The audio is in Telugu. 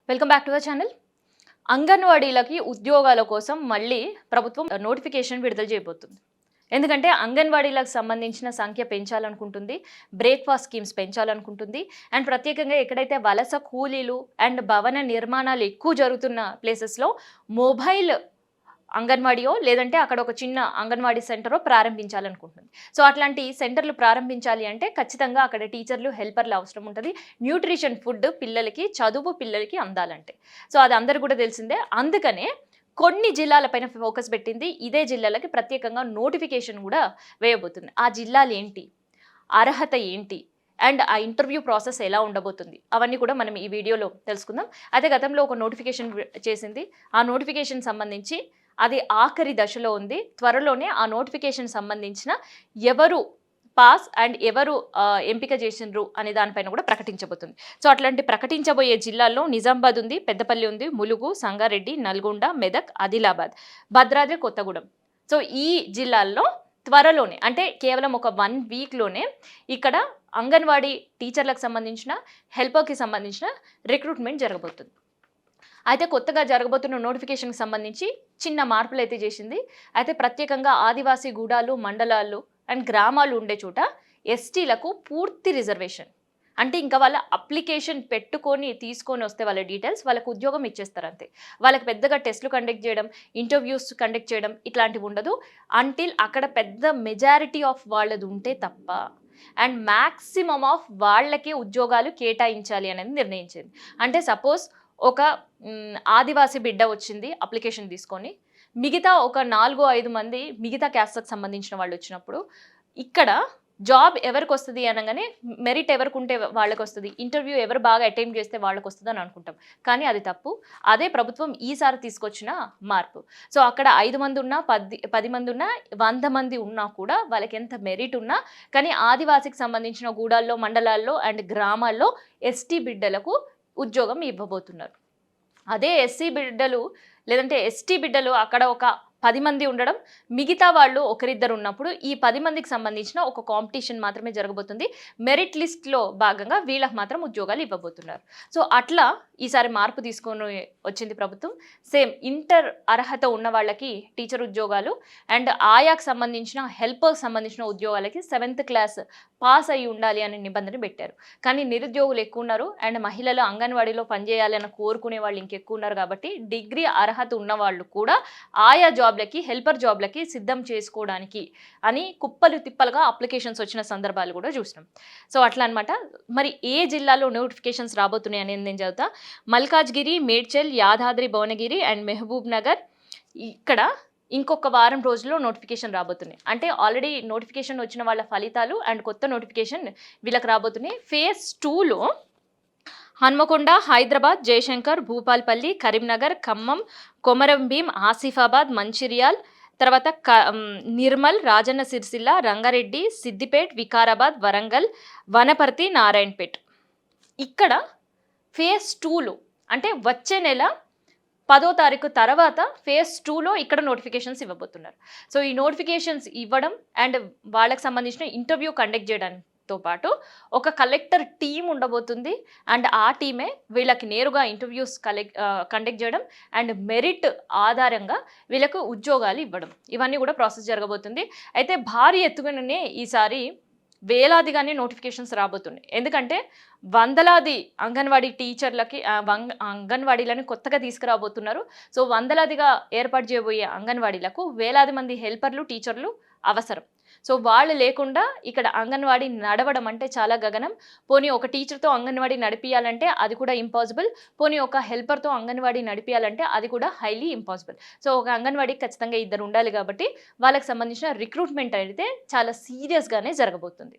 Welcome back to the channel. అంగన్వాడీలకి ఉద్యోగాల కోసం మళ్ళీ ప్రభుత్వం నోటిఫికేషన్ విడుదల చేయబోతుంది. ఎందుకంటే అంగన్వాడీలకు సంబంధించిన సంఖ్య పెంచాలనుకుంటుంది, బ్రేక్ఫాస్ట్ స్కీమ్స్ పెంచాలనుకుంటుంది. అండ్ ప్రత్యేకంగా ఎక్కడైతే వలస కూలీలు అండ్ భవన నిర్మాణాలు ఎక్కువ జరుగుతున్న ప్లేసెస్లో మొబైల్ అంగన్వాడియో లేదంటే అక్కడ ఒక చిన్న అంగన్వాడీ సెంటరో ప్రారంభించాలనుకుంటుంది. సో అట్లాంటి సెంటర్లు ప్రారంభించాలి అంటే ఖచ్చితంగా అక్కడ టీచర్లు, హెల్పర్లు అవసరం ఉంటుంది. న్యూట్రిషన్ ఫుడ్ పిల్లలకి, చదువు పిల్లలకి అందాలంటే. సో అది అందరు కూడా తెలిసిందే. అందుకనే కొన్ని జిల్లాలపైన ఫోకస్ పెట్టింది. ఇదే జిల్లాలకి ప్రత్యేకంగా నోటిఫికేషన్ కూడా వేయబోతుంది. ఆ జిల్లాలు ఏంటి, అర్హత ఏంటి, అండ్ ఆ ఇంటర్వ్యూ ప్రాసెస్ ఎలా ఉండబోతుంది, అవన్నీ కూడా మనం ఈ వీడియోలో తెలుసుకుందాం. అయితే గతంలో ఒక నోటిఫికేషన్ చేసింది. ఆ నోటిఫికేషన్ సంబంధించి అది ఆఖరి దశలో ఉంది. త్వరలోనే ఆ నోటిఫికేషన్ సంబంధించిన ఎవరు పాస్ అండ్ ఎవరు ఎంపిక చేసిండ్రు అనే దానిపైన కూడా ప్రకటించబోతుంది. సో అట్లాంటి ప్రకటించబోయే జిల్లాల్లో నిజామాబాద్ ఉంది, పెద్దపల్లి ఉంది, ములుగు, సంగారెడ్డి, నల్గొండ, మెదక్, ఆదిలాబాద్, భద్రాద్రి కొత్తగూడెం. సో ఈ జిల్లాల్లో త్వరలోనే అంటే కేవలం ఒక 1 వీక్లోనే ఇక్కడ అంగన్వాడీ టీచర్లకు సంబంధించిన, హెల్పర్కి సంబంధించిన రిక్రూట్మెంట్ జరగబోతుంది. అయితే కొత్తగా జరగబోతున్న నోటిఫికేషన్కి సంబంధించి చిన్న మార్పులు అయితే చేసింది. అయితే ప్రత్యేకంగా ఆదివాసీ గూడాలు, మండలాలు అండ్ గ్రామాలు ఉండే చోట ఎస్టీలకు పూర్తి రిజర్వేషన్. అంటే ఇంకా వాళ్ళ అప్లికేషన్ పెట్టుకొని తీసుకొని వస్తే వాళ్ళ డీటెయిల్స్ వాళ్ళకు ఉద్యోగం ఇచ్చేస్తారు అంతే. వాళ్ళకి పెద్దగా టెస్టులు కండక్ట్ చేయడం, ఇంటర్వ్యూస్ కండక్ట్ చేయడం ఇట్లాంటివి ఉండదు అంటిల్ అక్కడ పెద్ద మెజారిటీ ఆఫ్ వాళ్ళది ఉంటే తప్ప. అండ్ మ్యాక్సిమమ్ ఆఫ్ వాళ్ళకే ఉద్యోగాలు కేటాయించాలి అనేది నిర్ణయించింది. అంటే సపోజ్ ఒక ఆదివాసీ బిడ్డ వచ్చింది అప్లికేషన్ తీసుకొని, మిగతా ఒక 4-5 మంది మిగతా క్యాస్ట్కి సంబంధించిన వాళ్ళు వచ్చినప్పుడు ఇక్కడ జాబ్ ఎవరికి వస్తుంది అనగానే మెరిట్ ఎవరికి ఉంటే వాళ్ళకి వస్తుంది, ఇంటర్వ్యూ ఎవరు బాగా అటెండ్ చేస్తే వాళ్ళకి వస్తుంది అని అనుకుంటాం. కానీ అది తప్పు. అదే ప్రభుత్వం ఈసారి తీసుకొచ్చిన మార్పు. సో అక్కడ 5 మంది ఉన్నా, 10 మంది ఉన్నా, 100 మంది ఉన్నా కూడా వాళ్ళకి ఎంత మెరిట్ ఉన్నా కానీ ఆదివాసికి సంబంధించిన గూడాల్లో, మండలాల్లో అండ్ గ్రామాల్లో ఎస్టీ బిడ్డలకు ఉద్యోగం ఇవ్వబోతున్నారు. అదే ఎస్సీ బిడ్డలు లేదంటే ఎస్టీ బిడ్డలు అక్కడ ఒక 10 మంది ఉండడం, మిగతా వాళ్ళు ఒకరిద్దరు ఉన్నప్పుడు ఈ 10 మందికి సంబంధించిన ఒక కాంపిటీషన్ మాత్రమే జరగబోతుంది. మెరిట్ లిస్ట్లో భాగంగా వీళ్ళకి మాత్రం ఉద్యోగాలు ఇవ్వబోతున్నారు. సో అట్లా ఈసారి మార్పు తీసుకొని వచ్చింది ప్రభుత్వం. సేమ్ ఇంటర్ అర్హత ఉన్న వాళ్ళకి టీచర్ ఉద్యోగాలు అండ్ ఆయాకు సంబంధించిన, హెల్పర్కి సంబంధించిన ఉద్యోగాలకి 7th క్లాస్ పాస్ అయ్యి ఉండాలి అనే నిబంధన పెట్టారు. కానీ నిరుద్యోగులు ఎక్కువ ఉన్నారు అండ్ మహిళలు అంగన్వాడీలో పనిచేయాలని కోరుకునే వాళ్ళు ఇంకెక్కువ ఉన్నారు. కాబట్టి డిగ్రీ అర్హత ఉన్న వాళ్ళు కూడా ఆయా జాబ్లకి, హెల్పర్ జాబ్లకి సిద్ధం చేసుకోవడానికి అని కుప్పలు తిప్పలుగా అప్లికేషన్స్ వచ్చిన సందర్భాలు కూడా చూసినాం. సో అట్లా అనమాట. మరి ఏ జిల్లాలో నోటిఫికేషన్స్ రాబోతున్నాయి అనేది నేను చదువుతా. మల్కాజ్గిరి, మేడ్చల్, యాదాద్రి భువనగిరి అండ్ మహబూబ్ నగర్ ఇక్కడ ఇంకొక వారం రోజుల్లో నోటిఫికేషన్ రాబోతున్నాయి. అంటే ఆల్రెడీ నోటిఫికేషన్ వచ్చిన వాళ్ళ ఫలితాలు అండ్ కొత్త నోటిఫికేషన్ వీళ్ళకి రాబోతున్నాయి. ఫేజ్ 2లో హన్మకొండ, హైదరాబాద్, జయశంకర్, భూపాల్పల్లి, కరీంనగర్, ఖమ్మం, కొమరంభీం, ఆసిఫాబాద్, మంచిర్యాల్, తర్వాత నిర్మల్, రాజన్న సిరిసిల్ల, రంగారెడ్డి, సిద్దిపేట్, వికారాబాద్, వరంగల్, వనపర్తి, నారాయణపేట్. ఇక్కడ ఫేజ్ 2లో అంటే వచ్చే నెల 10వ తారీఖు తర్వాత ఫేజ్ 2లో ఇక్కడ నోటిఫికేషన్స్ ఇవ్వబోతున్నారు. సో ఈ నోటిఫికేషన్స్ ఇవ్వడం అండ్ వాళ్ళకి సంబంధించిన ఇంటర్వ్యూ కండక్ట్ చేయడంతో పాటు ఒక కలెక్టర్ టీం ఉండబోతుంది. అండ్ ఆ టీమే వీళ్ళకి నేరుగా ఇంటర్వ్యూస్ కండక్ట్ చేయడం అండ్ మెరిట్ ఆధారంగా వీళ్ళకు ఉద్యోగాలు ఇవ్వడం, ఇవన్నీ కూడా ప్రాసెస్ జరగబోతుంది. అయితే భారీ ఎత్తుగానే ఈసారి వేలాదిగానే నోటిఫికేషన్స్ రాబోతున్నాయి. ఎందుకంటే వందలాది అంగన్వాడీ టీచర్లకి అంగన్వాడీలను కొత్తగా తీసుకురాబోతున్నారు. సో వందలాదిగా ఏర్పాటు చేయబోయే అంగన్వాడీలకు వేలాది మంది హెల్పర్లు, టీచర్లు అవసరం. సో వాళ్ళు లేకుండా ఇక్కడ అంగన్వాడీ నడవడం అంటే చాలా గగనం. పోనీ ఒక టీచర్తో అంగన్వాడీ నడిపియాలంటే అది కూడా ఇంపాసిబుల్. పోనీ ఒక హెల్పర్తో అంగన్వాడీ నడిపియాలంటే అది కూడా హైలీ ఇంపాసిబుల్. సో ఒక అంగన్వాడీకి ఖచ్చితంగా 2 ఉండాలి. కాబట్టి వాళ్ళకి సంబంధించిన రిక్రూట్మెంట్ అయితే చాలా సీరియస్గానే జరగబోతుంది.